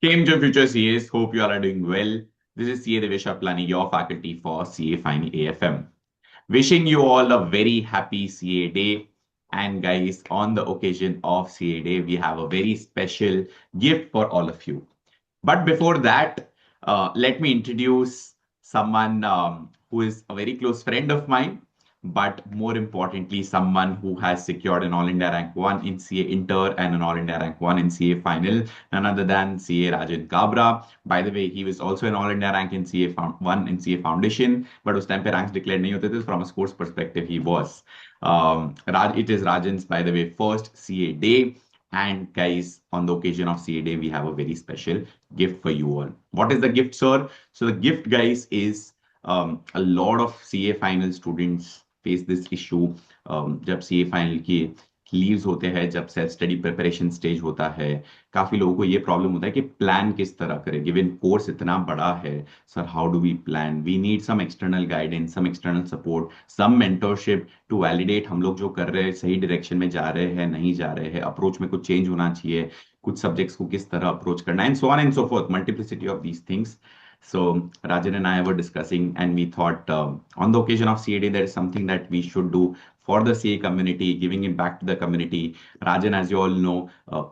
Came to Future CAs. Hope you all are doing well. This is CA Divesh Harpalani, your faculty for CA Final AFM. Wishing you all a very happy CA day. And guys, on the occasion of CA day, we have a very special gift for all of you. But before that, let me introduce someone who is a very close friend of mine, but more importantly, someone who has secured an All India Rank 1 in CA Inter and an All India Rank 1 in CA Final, none other than CA Rajan Kabra. By the way, he was also an All India Rank in CA 1 in CA Foundation, but उस time पे ranks declared नहीं होते थे, from a scores perspective he was. It is Rajan's, by the way, first CA day. And guys, on the occasion of CA Day, we have a very special gift for you all. What is the gift, sir? So the gift, guys, is a lot of CA final students face this issue. जब CA final की leaves होते हैं, जब self study preparation stage होता है, काफी लोगों को ये प्रॉब्लम होता है कि प्लान किस तरह करें, गिवन कोर्स इतना बड़ा है. Sir, how do we plan? We need some external guidance, some external support, some mentorship to validate हम लोग जो कर रहे हैं सही डायरेक्शन में जा रहे हैं, नहीं जा रहे हैं, अप्रोच में कुछ चेंज होना चाहिए, कुछ सब्जेक्ट्स को किस तरह अप्रोच करना, and so on and so fourth, multiplicity of these things. So Rajan and I were discussing, and we thought on the occasion of CA Day, there is something that we should do for the CA community, giving it back to the community. Rajan, as you all know,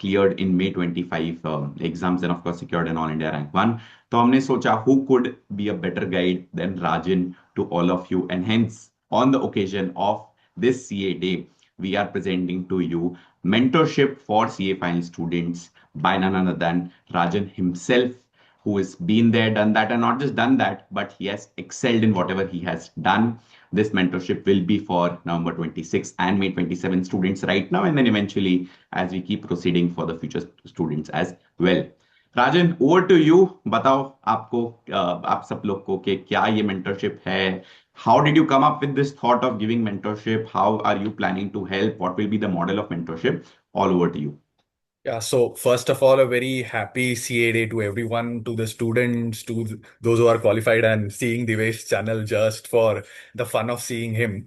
cleared in May 25 exams, and of course secured an All India Rank 1. तो हमने सोचा who could be a better guide than Rajan to all of you, and hence on the occasion of this CA Day, we are presenting to you mentorship for CA final students by none other than Rajan himself, who has been there, done that, and not just done that, but he has excelled in whatever he has done. This mentorship will be for November 26 and May 27 students right now, and then eventually, as we keep proceeding, for the future students as well. Rajan, over to you. बताओ आपको, आप सब लोग को, कि क्या ये mentorship है? How did you come up with this thought of giving mentorship? How are you planning to help? What will be the model of mentorship? All over to you. Yeah, so first of all, a very happy CA day to everyone, to the students, to those who are qualified and seeing Divesh's channel just for the fun of seeing him.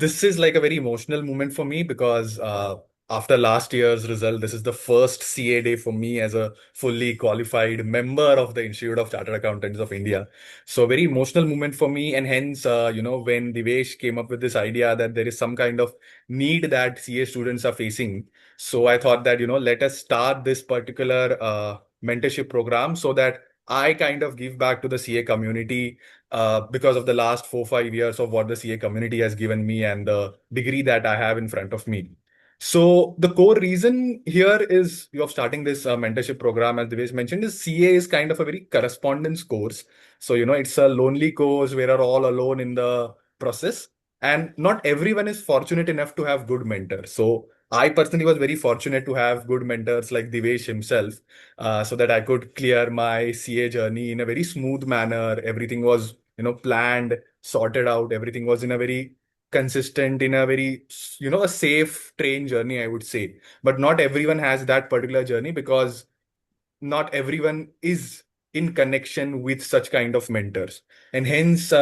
This is like a very emotional moment for me because after last year's result, this is the first CA day for me as a fully qualified member of the Institute of Chartered Accountants of India. So very emotional moment for me, and hence, when Divesh came up with this idea that there is some kind of need that CA students are facing, so I thought that, let us start this particular mentorship program so that I kind of give back to the CA community because of the last 4, 5 years of what the CA community has given me and the degree that I have in front of me. So the core reason here is of starting this mentorship program, as Devesh mentioned, is CA is kind of a very correspondence course. So, it's a lonely course where are all alone in the process. And not everyone is fortunate enough to have good mentors. So I personally was very fortunate to have good mentors like Divesh himself, so that I could clear my CA journey in a very smooth manner. Everything was, planned, sorted out. Everything was in a very consistent, in a very, a safe train journey, I would say. But not everyone has that particular journey because not everyone is in connection with such kind of mentors. And hence,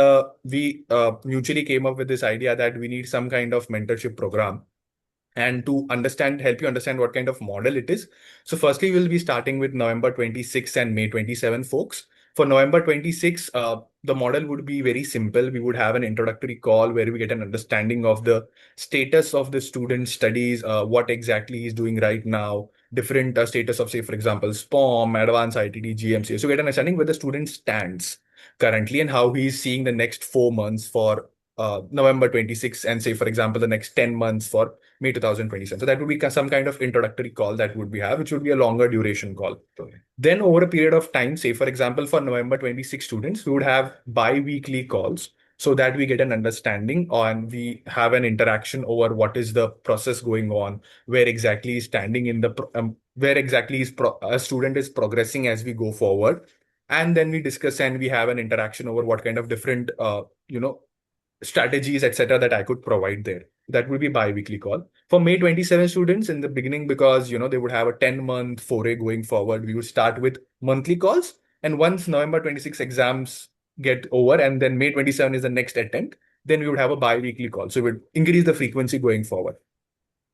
we mutually came up with this idea that we need some kind of mentorship program and to help you understand what kind of model it is. So firstly, we'll be starting with November 26 and May 27, folks. For November 26, the model would be very simple. We would have an introductory call where we get an understanding of the status of the student studies, what exactly he's doing right now, different status of, say, for example, SPOM, Advanced ITD, GMC. So get an understanding where the student stands currently and how he's seeing the next 4 months for November 26, and say, for example, the next 10 months for May 2027. So that would be some kind of introductory call that would be have, which would be a longer duration call. Okay. Then over a period of time, say, for example, for November 26 students, we would have bi-weekly calls so that we get an understanding and we have an interaction over what is the process going on, where exactly is standing in the, where exactly is a student is progressing as we go forward. And then we discuss and we have an interaction over what kind of different, strategies, etc., that I could provide there. That would be bi-weekly call. For May 27 students in the beginning, because they would have a 10-month foray going forward, we would start with monthly calls. And once November 26 exams get over and then May 27 is the next attempt, then we would have a bi-weekly call. So we would increase the frequency going forward.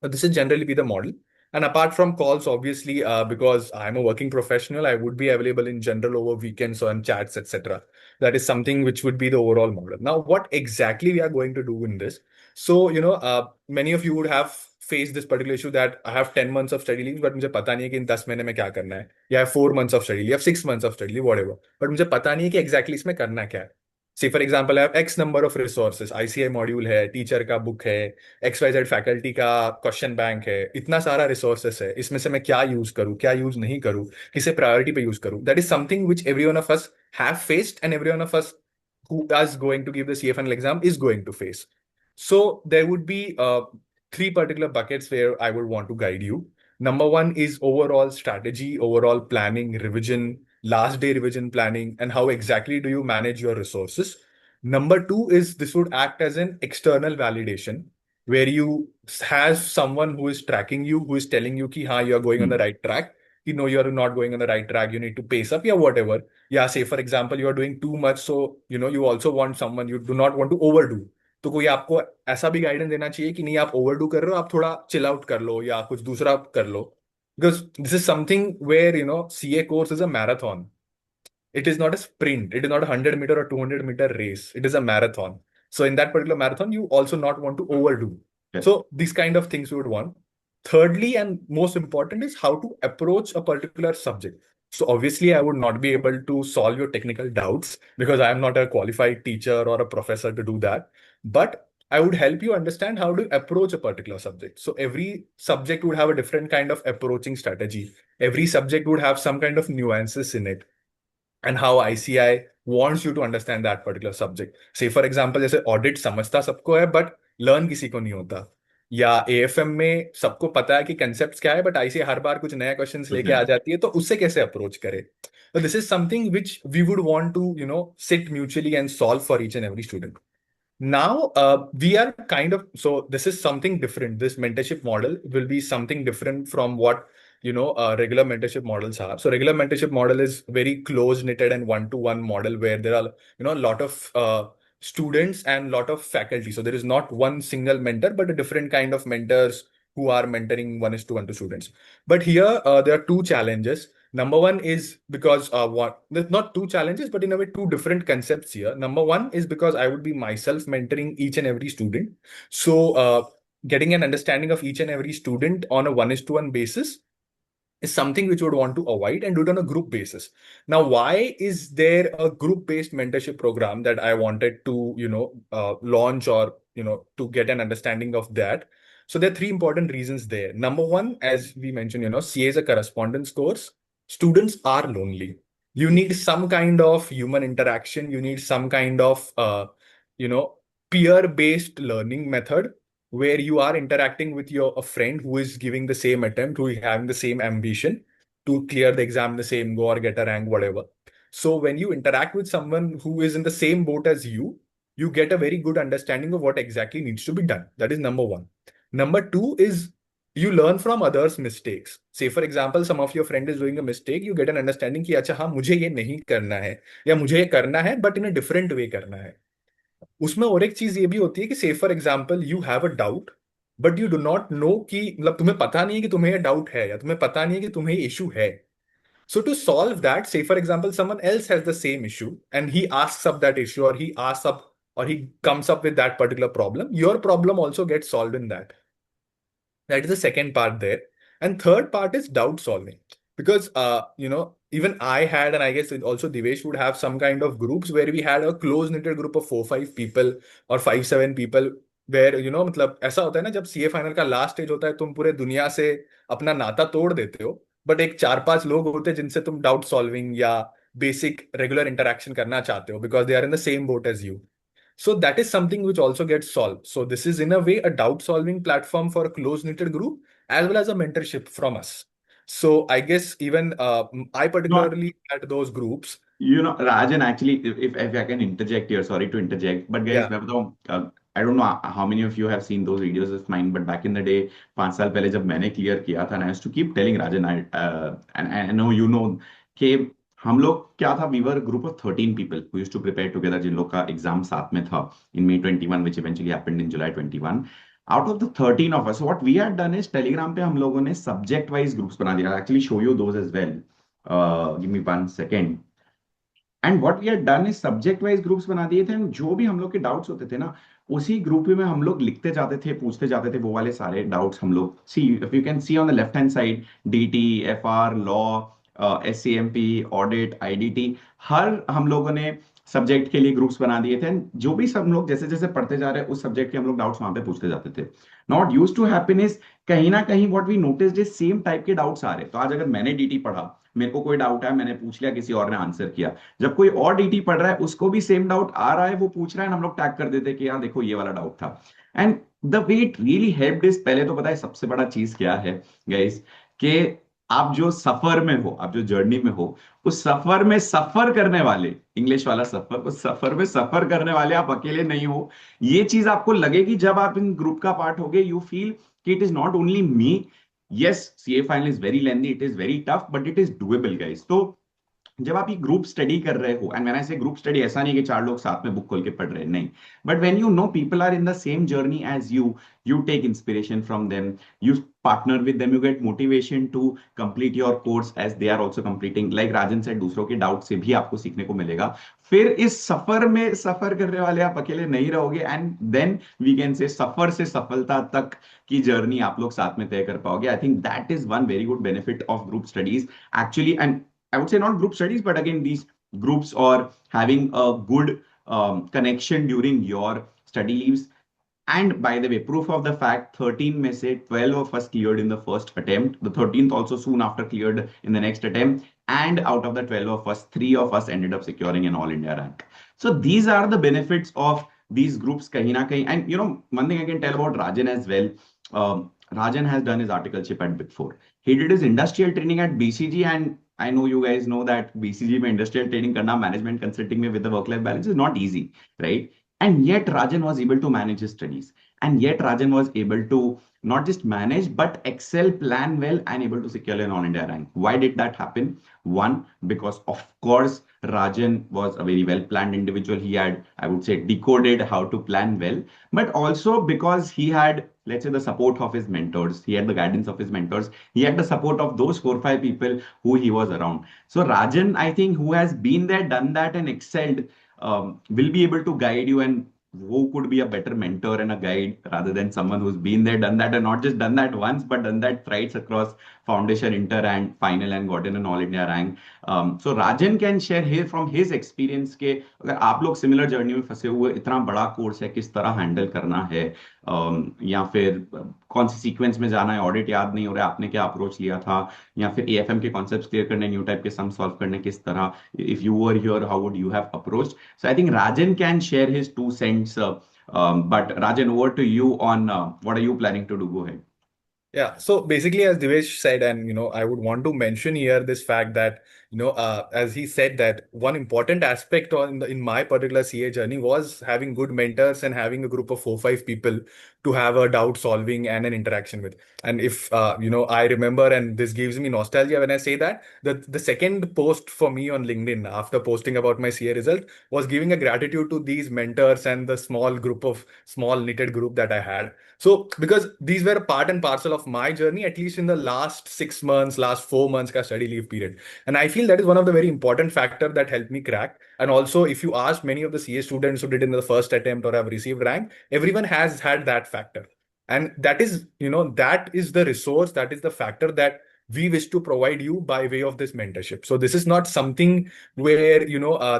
But this is generally be the model. And apart from calls, obviously, because I'm a working professional, I would be available in general over weekends and chats, etc. That is something which would be the overall model. Now, what exactly we are going to do in this? So, many of you would have faced this particular issue that I have 10 months of study leave, but मुझे पता नहीं है कि इन 10 महीने में क्या करना है. या I have 4 months of study leave, या 6 months of study leave, whatever. But मुझे पता नहीं है कि exactly इसमें करना क्या है. Say for example, I have X number of resources. ICAI module है, टीचर का बुक है, XYZ फैकल्टी का क्वेश्चन बैंक है, इतना सारा रिसोर्सेस है. इसमें से मैं क्या यूज करूँ, क्या यूज नहीं करूँ, किसे प्रायोरिटी पे यूज करूँ. That is something which every one of us have faced and every one of us who is going to give the CA final exam is going to face. So there would be three particular buckets where I would want to guide you. Number one is overall strategy, overall planning, revision, last day revision planning, and how exactly do you manage your resources. Number two is this would act as an external validation where you have someone who is tracking you, who is telling you ki, you are going on the Hmm. right track. You know you are not going on the right track. You need to pace up, yeah, whatever. Yeah, say for example, you are doing too much, so you also want someone, you do not want to overdo. तो कोई आपको ऐसा भी guidance देना चाहिए कि नहीं आप ओवरडू कर रहे हो, आप थोड़ा चिल आउट कर लो या कुछ दूसरा कर लो. Because this is something where CA course is a marathon. It is not a sprint. It is not a 100-meter or 200-meter race. It is a marathon. So in that particular marathon, you also not want to overdo. Yes. So these kind of things you would want. Thirdly, and most important is how to approach a particular subject. So obviously, I would not be able to solve your technical doubts because I am not a qualified teacher or a professor to do that. But I would help you understand how to approach a particular subject. So every subject would have a different kind of approaching strategy. Every subject would have some kind of nuances in it and how ICI wants you to understand that particular subject. Say for example, जैसे audit समझता सबको है but learn किसी को नहीं होता. या AFM में सबको पता है कि कंसेप्ट क्या है बट आईसीआई हर बार कुछ नया क्वेश्चंस कुछ लेके नहीं. आ जाती है, तो उससे कैसे अप्रोच करे. तो this is something which we would want to sit mutually and solve for each and every student. Now, we are kind of, so this is something different. This mentorship model will be something different from what, regular mentorship models are. So regular mentorship model is very close knitted and one-to-one model where there are, a lot of students and lot of faculty. So there is not one single mentor, but a different kind of mentors who are mentoring one is to one to students. But here, there are two challenges. Number one is because what there's not two challenges, but in a way, two different concepts here. Number one is because I would be myself mentoring each and every student. So getting an understanding of each and every student on a one is to one basis is something which you would want to avoid and do it on a group basis. Now, why is there a group-based mentorship program that I wanted to, launch or, to get an understanding of that? So there are three important reasons there. Number one, as we mentioned, CA is a correspondence course. Students are lonely. You need some kind of human interaction. You need some kind of, you know, peer-based learning method where you are interacting with your a friend who is giving the same attempt, who is having the same ambition to clear the exam the same, go or get a rank, whatever. So when you interact with someone who is in the same boat as you get a very good understanding of what exactly needs to be done. That is number one. Number two is you learn from others' mistakes. Say, for example, some of your friend is doing a mistake, you get an understanding कि अच्छा हाँ मुझे ये नहीं करना है या मुझे ये करना है but in a different way करना है. उसमें और एक चीज ये भी होती है कि से for example you have a doubt but you do not know कि मतलब तुम्हें पता नहीं है कि तुम्हें ये डाउट है या तुम्हें पता नहीं है कि तुम्हें ये इशू है. So to solve that, say for example, someone else has the same issue and he asks up that issue or he asks up or he comes up with that particular problem, your problem also gets solved in that. That is the second part there. And third part is doubt solving. Because even I had, and I guess also Divesh would have some kind of groups where we had a close knitted group of 4-5 people or 5-7 people where मतलब ऐसा होता है ना जब CA final का last stage होता है तुम पूरे दुनिया से अपना नाता तोड़ देते हो बट एक 4-5 लोग होते हैं जिनसे तुम डाउट सॉल्विंग या बेसिक रेगुलर इंटरेक्शन करना चाहते हो because they are in the same boat as you. So that is something which also gets solved. So this is in a way a doubt solving platform for a close knitted group as well as a mentorship from us. So I guess even I No, particularly at those groups. Rajan, actually, if I can interject here, sorry to interject, but guys, Yeah. मैं बताऊं, I don't know how many of you have seen those videos of mine, but back in the day, 5 साल पहले जब मैंने clear किया था, and I used to keep telling Rajan, and I know कि हम लोग क्या था, we were a group of 13 people who used to prepare together, जिन लोग का एग्जाम साथ में था in May 21, which eventually happened in July 21. Out of the 13 of us what we had done is Telegram पे हम लोगों ने सब्जेक्ट वाइज ग्रुप्स बना दिया, actually show you those as well, give me one second. And what we had done is subject wise groups बना दिए थे, and जो भी हम लोग के डाउट्स होते थे ना, उसी ग्रुप में हम लोग लिखते जाते थे, पूछते जाते थे वो वाले सारे डाउट्स हम लोग। See if you can see on the left hand side, DT, FR, law, SCMP, audit, IDT, हर हम लोगों ने सब्जेक्ट के लिए ग्रुप्स बना दिए थे। And जो भी सब लोग जैसे जैसे पढ़ते जा रहे हैं उस सब्जेक्ट के हम लोग डाउट्स वहां पे पूछते जाते थे। नॉट यूज टू हैप्पीनेस, कहीं ना कहीं what we notice is same type के डाउट्स आ रहे हैं। तो आज अगर मैंने डीटी पढ़ा, मेरे को कोई डाउट है, मैंने पूछ लिया, किसी और ने आंसर किया, जब कोई और डीटी पढ़ रहा है उसको भी सेम डाउट आ रहा है, वो पूछ रहा है, हम लोग टैग कर देते हैं कि यार देखो ये वाला डाउट था। And the way it really helped is, पहले तो पता है सबसे बड़ा चीज क्या है गाइस, कि आप जो सफर में हो, आप जो जर्नी में हो, उस सफर में सफर करने वाले, इंग्लिश वाला सफर, उस सफर में सफर करने वाले आप अकेले नहीं हो। ये चीज आपको लगेगी जब आप इन ग्रुप का पार्ट होगे, यू फील कि it is not only me. Yes, CA final is very lengthy, it is very tough, but it is doable guys. तो जब आप ये ग्रुप स्टडी कर रहे हो, एंड मैंने ऐसे ग्रुप स्टडी ऐसा नहीं कि चार लोग साथ में बुक खोल के पढ़ रहे हैं, नहीं, but when you know people are in the same journey as you take inspiration from them, you partner with them, you get motivation to complete your course as they are also completing, like Rajan said, दूसरों के doubt से भी आपको सीखने को मिलेगा। फिर इस सफर में सफर करने वाले आप अकेले नहीं रहोगे, and then we can say सफर से सफलता तक की जर्नी आप लोग साथ में तय कर पाओगे। I think that is one very good benefit of group studies actually. And I would say not group studies, but again, these groups or having a good connection during your study leaves. And by the way, proof of the fact, 13 में से 12 of us cleared in the first attempt. The 13th also soon after cleared in the next attempt. And out of the 12 of us, 3 of us ended up securing an All India rank. So these are the benefits of these groups kahin na kahin. And you know, one thing I can tell about Rajan as well. Rajan has done his articleship at Big Four. He did his industrial training at BCG, and I know you guys know that BCG में industrial training करना, management consulting में with the work-life balance is not easy, right? And yet Rajan was able to manage his studies. And yet Rajan was able to not just manage, but excel, plan well, and able to secure an All India rank. Why did that happen? One, because of course, Rajan was a very well planned individual. He had, I would say, decoded how to plan well, but also because he had, let's say, the support of his mentors. He had the guidance of his mentors. He had the support of those 4 5 people who he was around. So Rajan, I think, who has been there, done that, and excelled, will be able to guide you, and who could be a better mentor and a guide rather than someone who's been there, done that, and not just done that once, but done that thrice across foundation, inter, and final, and gotten an all India rank. So Rajan can share here from his experience के अगर आप लोग similar journey में फंसे हुए, इतना बड़ा course है, किस तरह हैंडल करना है, या फिर कौन सी सीक्वेंस में जाना है, ऑडिट याद नहीं हो रहा है, आपने क्या अप्रोच लिया था, या फिर एएफएम के कॉन्सेप्ट्स क्लियर करने, न्यू टाइप के सम सॉल्व करने, किस तरह, if you were here, how would you have approached. So I think Rajan can share his 2 cents. But Rajan, over to you on what are you planning to do? Go ahead. Yeah, so basically, as Divesh said, and I would want to mention here this fact that as he said that one important aspect in my particular CA journey was having good mentors and having a group of 4 5 people to have a doubt solving and an interaction with. And if I remember, and this gives me nostalgia when I say that, the second post for me on LinkedIn after posting about my CA result was giving a gratitude to these mentors and the small knitted group that I had. So, because these were part and parcel of my journey, at least in the last 6 months, last 4 months ka study leave period. And I feel that is one of the very important factor that helped me crack. And also, if you ask many of the CA students who did in the first attempt or have received rank, everyone has had that factor. And that is the resource, that is the factor that we wish to provide you by way of this mentorship. So this is not something where,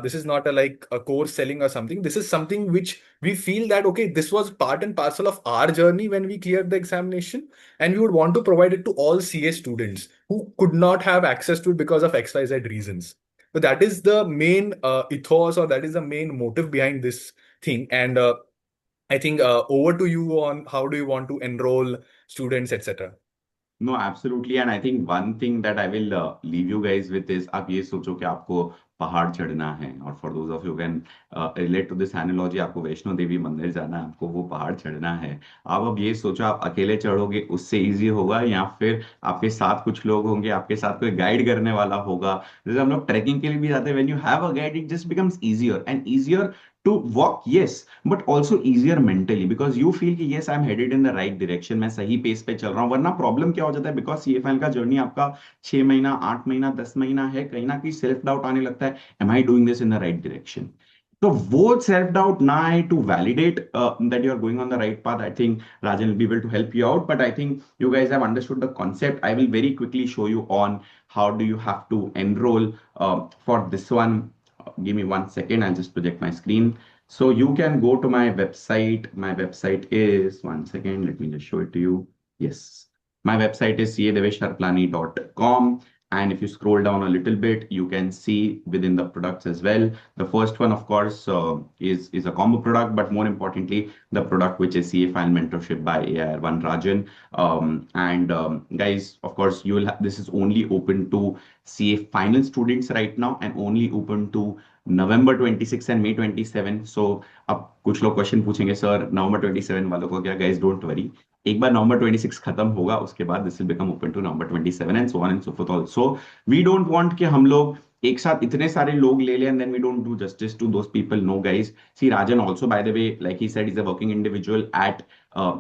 this is not like a course selling or something. This is something which we feel that, okay, this was part and parcel of our journey when we cleared the examination, and we would want to provide it to all CA students who could not have access to it because of XYZ reasons. So that is the main ethos, or that is the main motive behind this thing. And I think over to you on how do you want to enroll students, etc. No, absolutely. And I think one thing that I will leave you guys with is, आप ये सोचो कि आपको पहाड़ चढ़ना है, और for those of you can relate to this analogy, आपको वैष्णो देवी मंदिर जाना है, आपको वो पहाड़ चढ़ना है। आप अब ये सोचो, आप अकेले चढ़ोगे उससे इजी होगा, या फिर आपके साथ कुछ लोग होंगे, आपके साथ कोई गाइड करने वाला होगा। जैसे हम लोग ट्रैकिंग के लिए भी जाते हैं, when you have a guide it just becomes easier and easier to walk, yes, but also easier mentally because you feel कि yes, I'm headed in the right direction, मैं सही पेस पे चल रहा हूँ. वरना प्रॉब्लम क्या हो जाता है, बिकॉज सीएफएल का जर्नी आपका 6 महीना, 8 महीना, 10 महीना है, कहीं ना कहीं सेल्फ डाउट आने लगता है, am I doing this in the right direction. तो वो सेल्फ डाउट ना आए, to validate that you are going on the right path, I think Rajan will be able to help you out. But I think you guys have understood the concept. I will very quickly show you on how do you have to enroll for this one. Give me 1 second, I'll just project my screen. So you can go to my website. My website is, 1 second, let me just show it to you. Yes, my website is cadeveshharpalani.com. And if you scroll down a little bit, you can see within the products as well. The first one, of course, is a combo product, but more importantly, the product which is CA Final Mentorship by AIR1 Rajan. And guys, of course, you will have, this is only open to CA final students right now and only open to November 26 and May 27. So अब कुछ लोग question पूछेंगे, sir नवंबर 27 वालों को क्या? Guys don't worry, एक बार नवंबर 26 खत्म होगा उसके बाद this will become open to November 27 and so on and so forth. Also we don't want कि हम लोग एक साथ इतने सारे लोग ले लें and then we don't do justice to those people. No, guys. See, Rajan also, by the way, like he said, he's a working individual at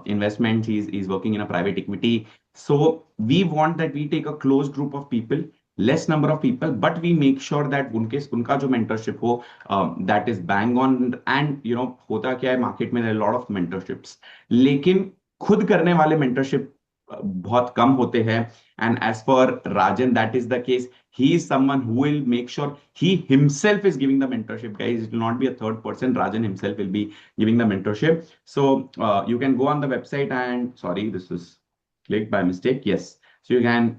investments. He's working in a private equity. So we want that we take a close group of people, less number of people, but we make sure that उनके उनका जो mentorship हो, that is bang on. And you know होता क्या है market में, there are a lot of mentorships, लेकिन खुद करने वाले मेंटरशिप बहुत कम होते हैं. And as for Rajan that is the case. He is someone who will make sure he himself is giving the mentorship, guys. It will not be a third person. Rajan himself will be giving the mentorship. So you can go on the website and, sorry, this is clicked by mistake. Yes. So you can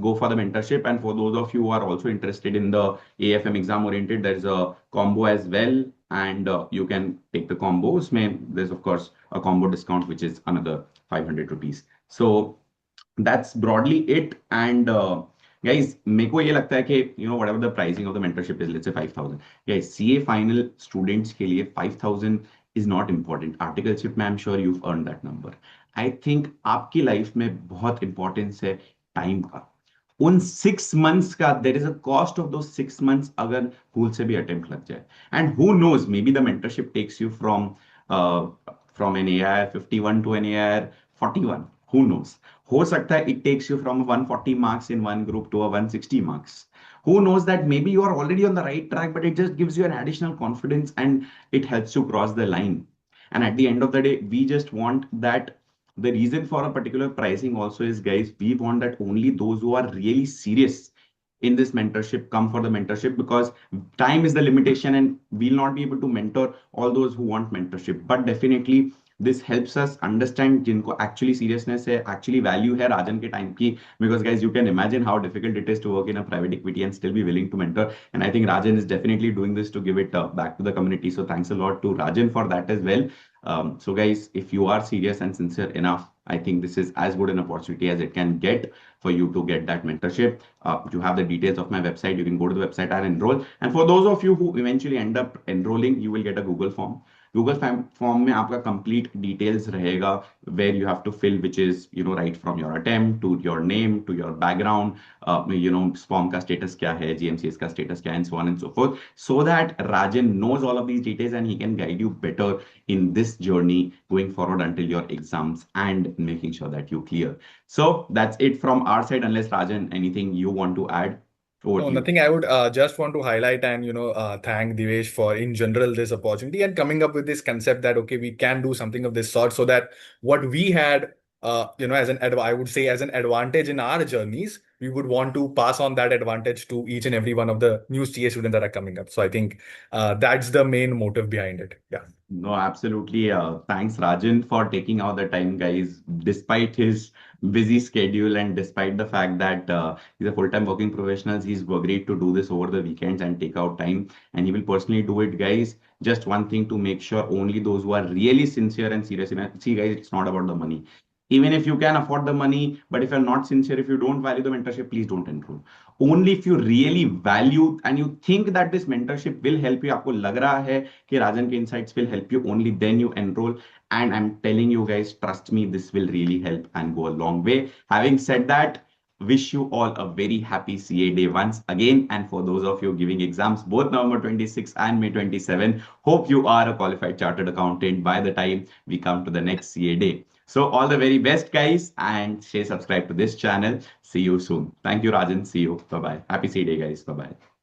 go for the mentorship. And for those of you who are also interested in the AFM exam oriented, there is a combo as well. And you can take the combos. There's of course a combo discount, which is another 500 rupees. So that's broadly it. And guys, मेरे को ये लगता है कि whatever the pricing of the mentorship is, let's say 5,000. Guys, CA final students के लिए 5,000 is not important. Articleship में I'm sure you've earned that number. I think आपकी लाइफ में बहुत इंपॉर्टेंस है टाइम का. उन 6 months का there is a cost of दो 6 months अगर भूल से भी अटेम्प्ट लग जाए. And who knows, maybe the mentorship takes you from an AIR 51 to an AIR 41. Who knows? हो सकता है it takes you from 140 marks in one group to a 160 marks. Who knows that maybe you are already on the right track, but it just gives you an additional confidence and it helps you cross the line. And at the end of the day, we just want that. The reason for a particular pricing also is, guys, we want that only those who are really serious in this mentorship come for the mentorship, because time is the limitation and we'll not be able to mentor all those who want mentorship. But definitely this helps us understand जिनको actually seriousness है, actually value है राजन के time की. Because guys, you can imagine how difficult it is to work in a private equity and still be willing to mentor. And I think Rajan is definitely doing this to give it back to the community. So thanks a lot to Rajan for that as well. So guys, if you are serious and sincere enough, I think this is as good an opportunity as it can get for you to get that mentorship. You have the details of my website. You can go to the website and enroll. And for those of you who eventually end up enrolling, you will get a Google form. Google form में आपका complete details रहेगा, where you have to fill, which is right from your attempt to your name to your background, SPOM का status क्या है, GMCS का status क्या है, and so on and so forth, so that Rajan knows all of these details and he can guide you better in this journey going forward until your exams and making sure that you clear. So that's it from our side. Unless Rajan, anything you want to add? Over No, to you. nothing. I would just want to highlight and thank Divesh for in general this opportunity and coming up with this concept that okay, we can do something of this sort, so that what we had as I would say as an advantage in our journeys, we would want to pass on that advantage to each and every one of the new CA students that are coming up. So I think that's the main motive behind it. Yeah. No, absolutely. Thanks, Rajan, for taking out the time, guys. Despite his busy schedule and despite the fact that he's a full-time working professional, he's agreed to do this over the weekends and take out time. And he will personally do it, guys. Just one thing to make sure, only those who are really sincere and serious enough. See, guys, it's not about the money. Even if you can afford the money, but if you're not sincere, if you don't value the mentorship, please don't enroll. Only if you really value and you think that this mentorship will help you, आपको लग रहा है कि Rajan के insights will help you, only then you enroll. And I'm telling you guys, trust me, this will really help and go a long way. Having said that, wish you all a very happy CA day once again. And for those of you giving exams, both November 26 and May 27, hope you are a qualified chartered accountant by the time we come to the next CA day. So all the very best, guys, and stay subscribed to this channel. See you soon. Thank you, Rajan. See you. Bye bye. Happy CA day, guys. Bye bye.